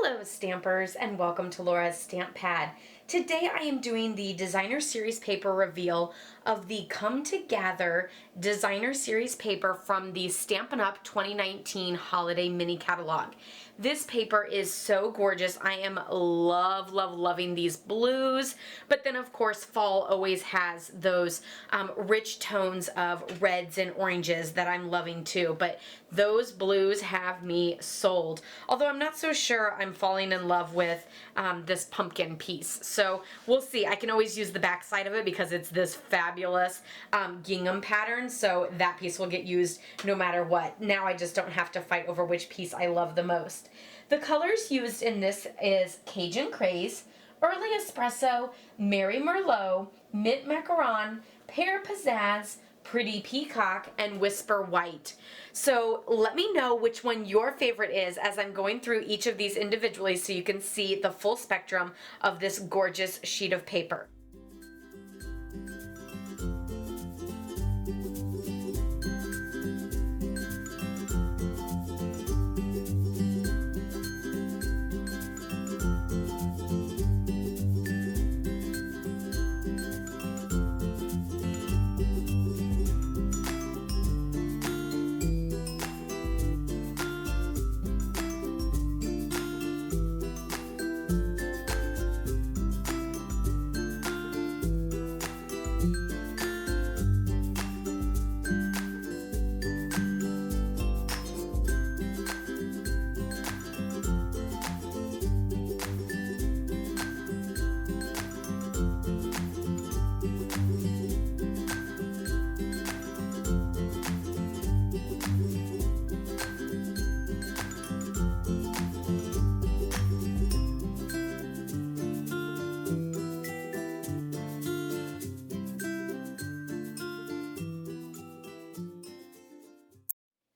Hello Stampers and welcome to Laura's Stamp Pad. Today I am doing the Designer Series paper reveal of the Come Together Designer Series paper from the Stampin' Up! 2019 Holiday Mini Catalog. This paper is so gorgeous. I am loving these blues, but then of course fall always has those rich tones of reds and oranges that I'm loving too, but those blues have me sold. Although I'm not so sure I'm falling in love with this pumpkin piece. So we'll see. I can always use the back side of it because it's this fabulous gingham pattern, so that piece will get used no matter what. Now I just don't have to fight over which piece I love the most. The colors used in this is Cajun Craze, Early Espresso, Mary Merlot, Mint Macaron, Pear Pizzazz, Pretty Peacock, and Whisper White. So let me know which one your favorite is as I'm going through each of these individually so you can see the full spectrum of this gorgeous sheet of paper.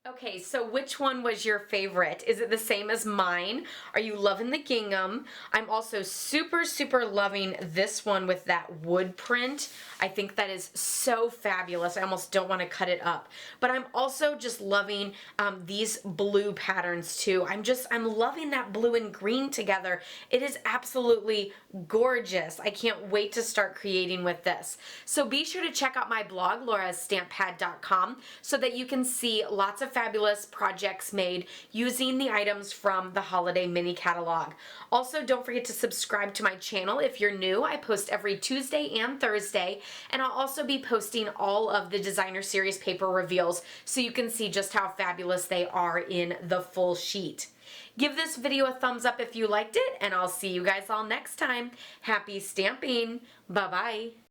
Okay, so which one was your favorite? Is it the same as mine? Are you loving the gingham? I'm also super loving this one with that wood print. I think that is so fabulous. I almost don't want to cut it up. But I'm also just loving these blue patterns too. I'm loving that blue and green together. It is absolutely gorgeous. I can't wait to start creating with this. So be sure to check out my blog, LaurasStampPad.com, so that you can see lots of fabulous projects made using the items from the Holiday Mini Catalog. Also, don't forget to subscribe to my channel if you're new. I post every Tuesday and Thursday, and I'll also be posting all of the Designer Series paper reveals so you can see just how fabulous they are in the full sheet. Give this video a thumbs up if you liked it, and I'll see you guys all next time. Happy stamping! Bye-bye!